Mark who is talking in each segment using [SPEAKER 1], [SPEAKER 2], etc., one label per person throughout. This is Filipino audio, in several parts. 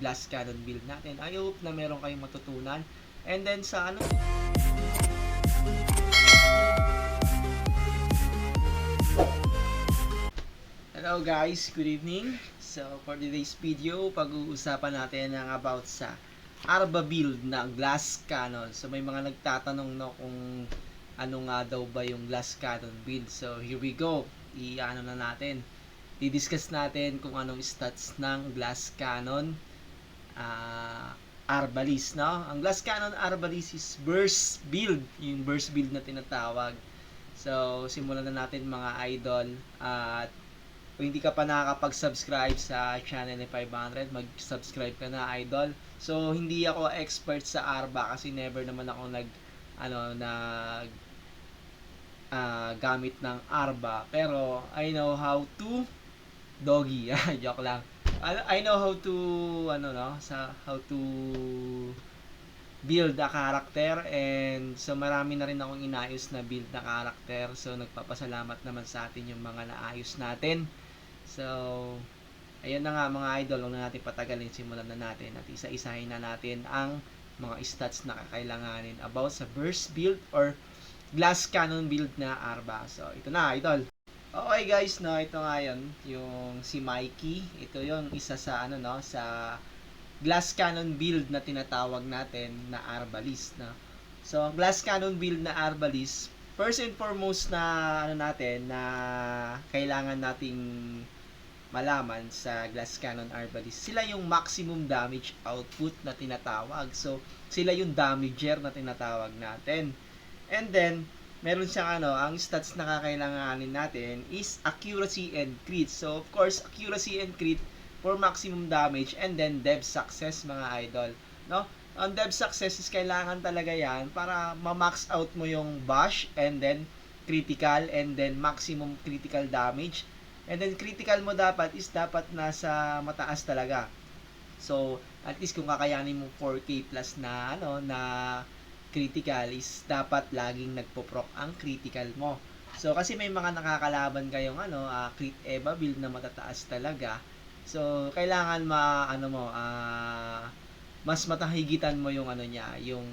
[SPEAKER 1] glass cannon build natin. I hope na meron kayong matutunan. And then sa ano, hello guys, good evening. So for today's video, pag-uusapan natin ang about sa Arba build na glass cannon. So may mga nagtatanong no kung ano nga daw ba yung glass cannon build. So here we go. I-ano na natin. Di-discuss natin kung anong stats ng glass cannon Arbalist, no? Ang glass cannon Arbalist is burst build, yung burst build na tinatawag. So simulan na natin mga idol. At kung hindi ka pa nakakapag-subscribe sa channel ni 500, mag-subscribe ka na, idol. So, hindi ako expert sa Arba kasi never naman ako gamit ng Arba. Pero, I know how to doggy. Joke lang. I know how to, how to build a character, and so marami na rin akong inayos na build na character. So, nagpapasalamat naman sa atin yung mga naayos natin. So, ayun na nga mga idol, huwag na natin patagalin, simulan na natin at isa-isahin na natin ang mga stats na kakailanganin about sa burst build or glass cannon build na Arba. So, ito na idol. Okay guys, no, ito nga yun, yung si Mikey. Ito yung isa sa sa glass cannon build na tinatawag natin na Arbalist, no. So, glass cannon build na Arbalist, first and foremost na na kailangan nating malaman sa glass cannon Arbalist, sila yung maximum damage output na tinatawag. So, sila yung damager na tinatawag natin. And then, meron siyang ang stats na kakailanganin natin is accuracy and crit. So, of course, accuracy and crit for maximum damage, and then dev success mga idol, no? Ang dev success is kailangan talaga yan para ma-max out mo yung bash, and then critical, and then maximum critical damage. And then critical mo dapat nasa mataas talaga. So, at least kung kakayanin mo 4K plus na na critical, is dapat laging nagpo-proc ang critical mo. So, kasi may mga nakakalaban kayong crit eva build na matataas talaga. So, kailangan mas matahigitan mo yung yung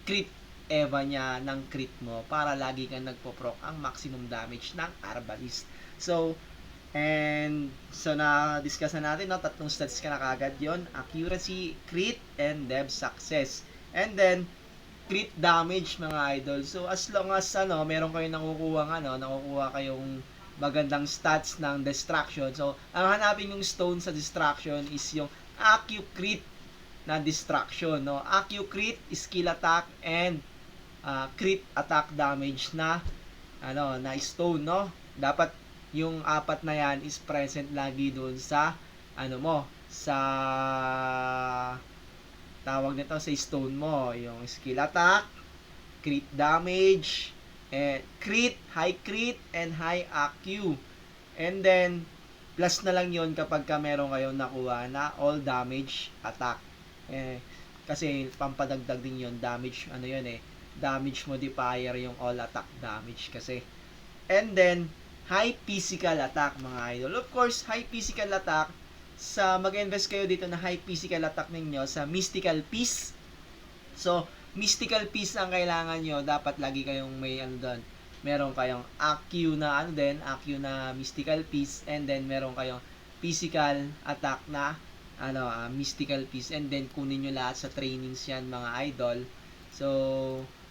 [SPEAKER 1] crit eva niya ng crit mo para lagi kang nagpo-proc ang maximum damage ng Arbalist. So, na-discuss na natin, no? Tatlong stats ka na kagad yon: accuracy, crit, and dev success. And then, crit damage mga idol. So, as long as meron kayong nakukuha kayong magandang stats ng destruction. So, ang hanapin yung stone sa destruction is yung Accu-Crit na destruction, no? Accu-Crit, skill attack, and crit attack damage na na stone, no? Dapat yung apat na yan is present lagi doon sa sa tawag nito sa stone mo, yung skill attack, crit damage, and crit, and high accu. And then plus na lang yon kapag meron kayong nakuha na all damage attack. Kasi pampadagdag din yon, damage damage modifier yung all attack damage kasi. And then high physical attack mga idol. Of course, high physical attack, mag-invest kayo dito na high physical attack ninyo sa Mystical Piece. So, Mystical Piece ang kailangan nyo. Dapat lagi kayong may doon. Meron kayong Accu na Accu na Mystical Piece, and then meron kayong physical attack na Mystical Piece, and then kunin nyo lahat sa trainings yan mga idol. So,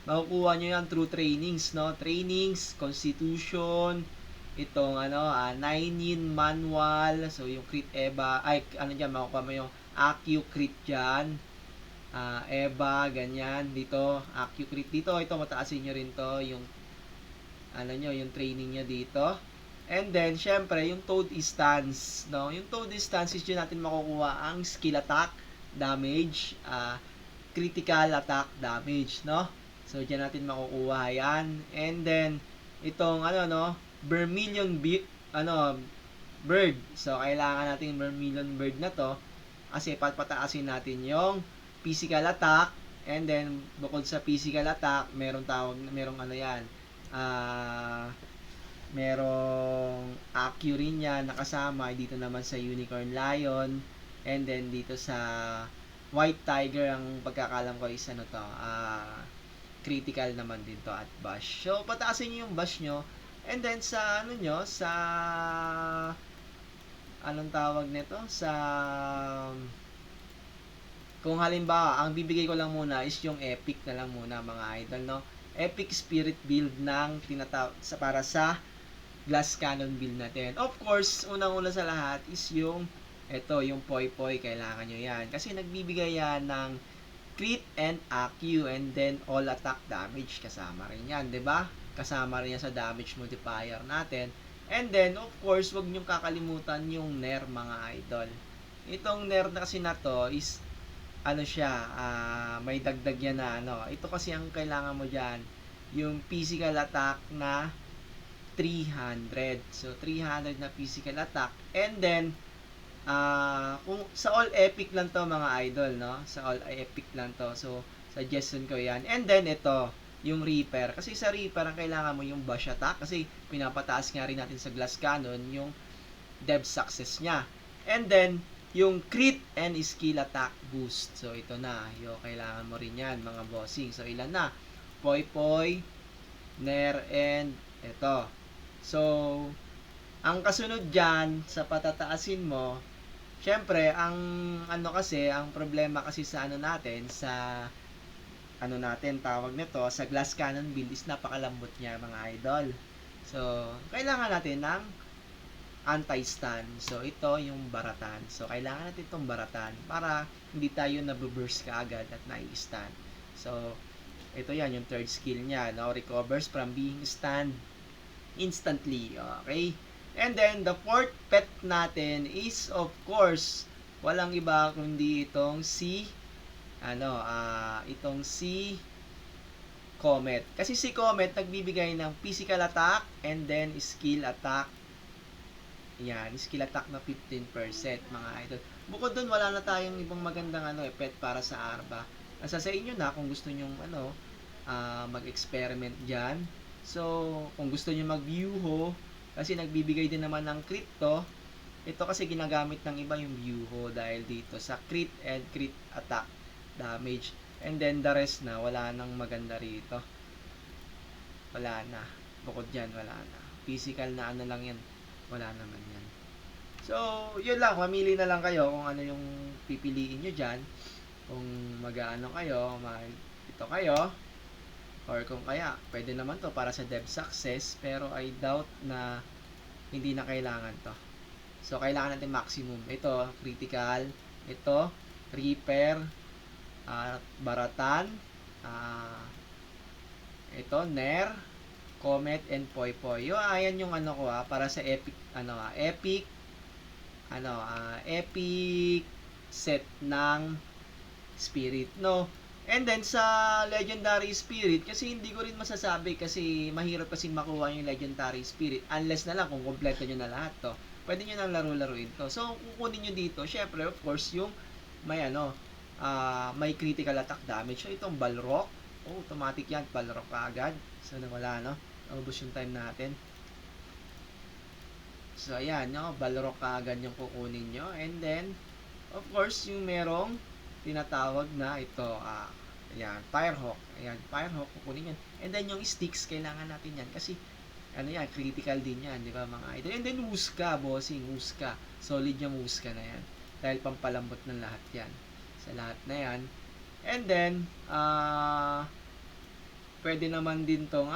[SPEAKER 1] makukuha nyo yan through trainings, no? Trainings, Constitution, itong 9-in manual. So yung crit eva makukuha mo yung accu crit dyan, eva ganyan dito, accu crit dito. Ito mataasin nyo rin to yung yung training nya dito. And then syempre yung Toad stance, no? Yung Toad stance is dyan natin makukuha ang skill attack damage, critical attack damage, no? So dyan natin makukuha yan. And then itong Vermilion bird. So, kailangan natin Vermilion bird na to kasi pataasin natin yung physical attack, and then bukod sa physical attack, merong merong accu rin yan nakasama dito naman sa Unicorn Lion. And then dito sa White Tiger, ang pagkakalam ko is ano to, critical naman din to at bash. So pataasin niyo yung bash nyo, and then sa ano nyo, sa anong tawag nito, sa kung halimbawa, ang bibigay ko lang muna is yung epic na lang muna mga idol, no? Epic spirit build ng para sa glass cannon build natin. Of course, unang-una sa lahat is yung yung Poi Poi, kailangan nyo yan. Kasi nagbibigay yan ng crit and AQ, and then all attack damage kasama rin yan, 'di ba? Kasama rin yan sa damage multiplier natin. And then, of course, wag nyo kakalimutan yung Nair mga idol. Itong Nair na kasi na to is ano siya, may dagdag yan na ano. Ito kasi ang kailangan mo dyan, yung physical attack na 300. So, 300 na physical attack. And then, kung sa all epic lang to mga idol, no? Sa all epic lang to. So, suggestion ko yan. And then, ito, yung Reaper. Kasi sa Reaper, ang kailangan mo yung bash attack. Kasi, pinapataas nga rin natin sa glass cannon yung dev success niya. And then, yung crit and skill attack boost. So, ito na. Kailangan mo rin yan, mga bossing. So, ilan na? Poi Poi, Nair, and ito. So, ang kasunod dyan, sa patataasin mo, syempre, ang problema kasi sa natin, sa natin, tawag nito, sa glass cannon build is napakalambot niya, mga idol. So, kailangan natin ng anti-stun. So, ito yung baratan. So, kailangan natin itong baratan para hindi tayo nabuburst kaagad at nai-stun. So, ito yan, yung third skill niya, no? Recovers from being stunned instantly. Okay? And then, the fourth pet natin is, of course, walang iba kundi itong si Comet. Kasi si Comet, nagbibigay ng physical attack and then skill attack. Yan, skill attack na 15%, mga idol. Bukod dun, wala na tayong ibang magandang pet para sa Arba. Nasa sa inyo na kung gusto nyong mag-experiment dyan. So, kung gusto nyo mag-Vyuho, kasi nagbibigay din naman ng crit to. Ito kasi ginagamit ng iba yung Vyuho dahil dito sa crit and crit attack damage. And then the rest na, wala nang maganda rito. Wala na. Bukod dyan, wala na. Physical na lang yan. Wala naman yan. So, yun lang. Mamili na lang kayo kung ano yung pipiliin nyo dyan. Kung kayo, ito kayo. Or kung kaya, pwede naman to para sa dev success. Pero I doubt na hindi na kailangan to. So, kailangan natin maximum. Ito, critical. Ito, Reaper. Baratan. Ito, Nair. Comet and Poi Poi. Ayan yung para sa epic epic set ng spirit, no? And then sa legendary spirit, kasi hindi ko rin masasabi kasi mahirap kasi makuha yung legendary spirit unless na lang kung kompleto nyo na lahat to. Pwede nyo nang laro-laruin to. So, kukunin nyo dito, syempre, of course, yung may critical attack damage. So, itong Balrog, automatic yan, Balrog kaagad. So, wala, no? Ubus yung time natin. So, ayan, no? Balrog kaagad yung kukunin nyo. And then, of course, yung merong tinatawag na ito, ayan, Firehawk. Ayan, Firehawk, kukunin yan. And then, yung sticks, kailangan natin yan. Kasi, critical din yan, di ba, mga idol? And then, Huska, bossing, Huska. Solid yung Huska na yan. Dahil pampalambot ng lahat yan. Sa lahat na yan. And then, pwede naman din tong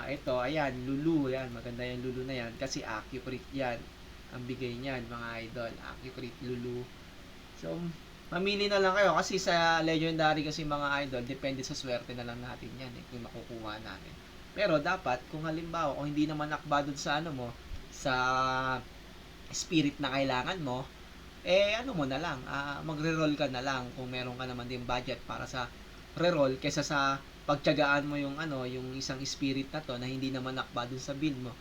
[SPEAKER 1] ito, ayan, Lulu, yan, maganda yung Lulu na yan. Kasi accurate yan. Ang bigay niyan, mga idol. Accurate Lulu. So, mamili na lang kayo kasi sa legendary kasi mga idol, depende sa swerte na lang natin yan kung makukuha natin. Pero dapat, kung halimbawa, kung hindi naman nakba dun sa sa spirit na kailangan mo, mo na lang, magre-roll ka na lang kung meron ka naman din budget para sa re-roll kaysa sa pagtiyagaan mo yung yung isang spirit na to na hindi naman nakba dun sa build mo.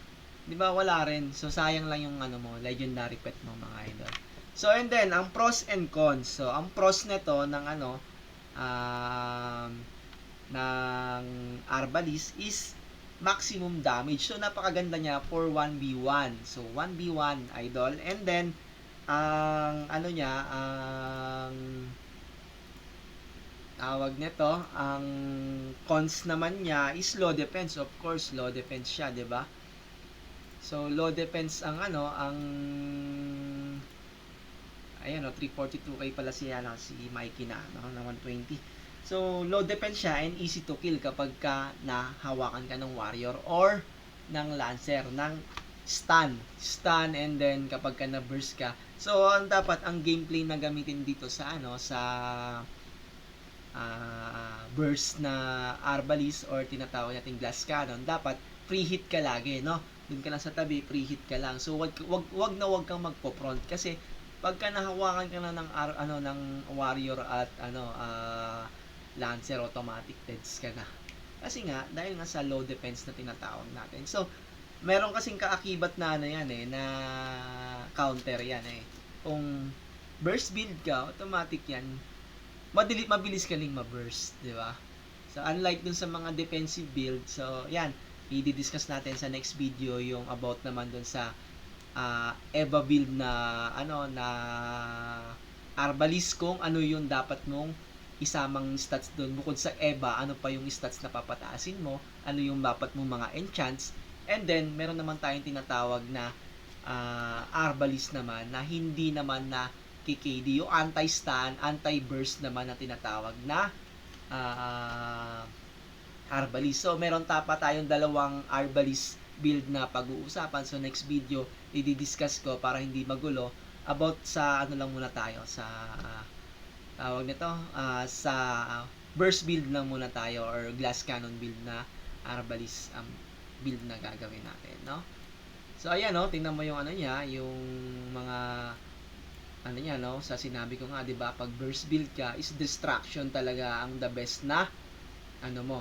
[SPEAKER 1] 'Di ba? Wala rin. So sayang lang yung mo, legendary pet mo, mga idol. So and then ang pros and cons. So ang pros nito ng ng Arbalist is maximum damage. So napakaganda niya for 1v1. So 1v1 idol, and then ang ano niya, ang tawag nito, ang cons naman niya is low defense. Of course, low defense siya, 'di ba? So, low defense ang ano, ang ayan o, 342k pala si Mikey na, no, na 120. So, low defense siya and easy to kill kapag ka nahawakan ka ng warrior or ng lancer, ng stun and then kapag ka na-burst ka. So, ang dapat, ang gameplay na gamitin dito sa ano, sa burst na arbalist or tinatawag nating glass cannon, dapat preheat ka lagi, no? Doon ka lang sa tabi, preheat ka lang. So, wag kang magpo-front kasi pagka nahawakan ka na ng ng warrior at lancer, automatic deads ka na. Kasi nga dahil nga sa low defense na tinatawag natin. So, meron kasing kaakibat na ano yan na counter yan Kung burst build ka, automatic yan. Mabilis ka ling ma-burst, di ba? So, unlike dun sa mga defensive build, so, yan, i-discuss natin sa next video yung about naman dun sa EVA build na na Arbalist, kung ano yung dapat mong isamang stats doon bukod sa EVA, ano pa yung stats na papataasin mo, ano yung dapat mong mga enchants, and then meron naman tayong tinatawag na Arbalist naman na hindi naman na KKD, yung anti-stun, anti-burst naman na tinatawag na Arbalist. So meron tayong dalawang Arbalist build na pag-uusapan. So next video, i-discuss ko para hindi magulo about sa ano lang muna tayo sa tawag nito sa burst build lang muna tayo or glass cannon build na Arbalist build na gagawin natin, no? So ayan, no, tingnan mo yung ano niya, yung mga ano niya, no, sa sinabi ko nga, 'di ba, pag burst build ka is distraction talaga ang the best na ano mo,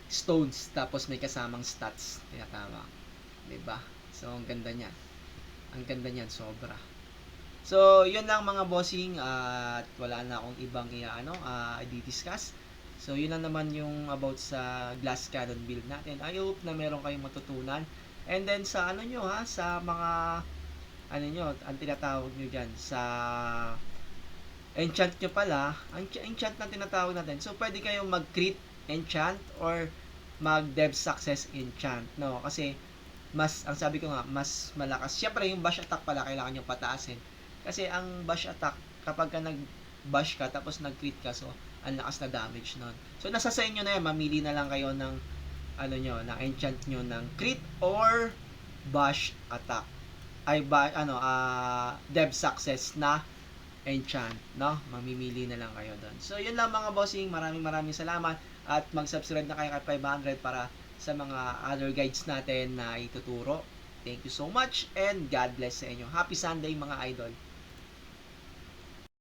[SPEAKER 1] stones tapos may kasamang stats, tinatawag, 'di ba? So ang ganda niyan. Ang ganda niyan sobra. So, yun lang mga bossing at wala na akong ibang i-discuss. So, yun lang naman yung about sa glass cannon build natin. I hope na meron kayong matutunan. And then sa ano nyo sa mga ano nyo, ang tinatawag nyo dyan, sa enchant nyo pala, ang enchant na tinatawag natin. So, pwede kayong mag-crit enchant or mag-dev success enchant, no? Kasi ang sabi ko nga, mas malakas. Siyempre, yung bash attack pala kailangan nyo pataasin. Kasi ang bash attack, kapag ka nag-bash ka, tapos nag-crit ka, so, ang lakas na damage nun. So, nasa sa inyo na yan, mamili na lang kayo ng, ng enchant nyo ng crit or bash attack. Dev success na enchant, no? Mamimili na lang kayo doon. So, yun lang mga bossing. Maraming salamat. At mag-subscribe na kayo kay 500 para sa mga other guides natin na ituturo. Thank you so much and God bless sa inyo. Happy Sunday mga idol.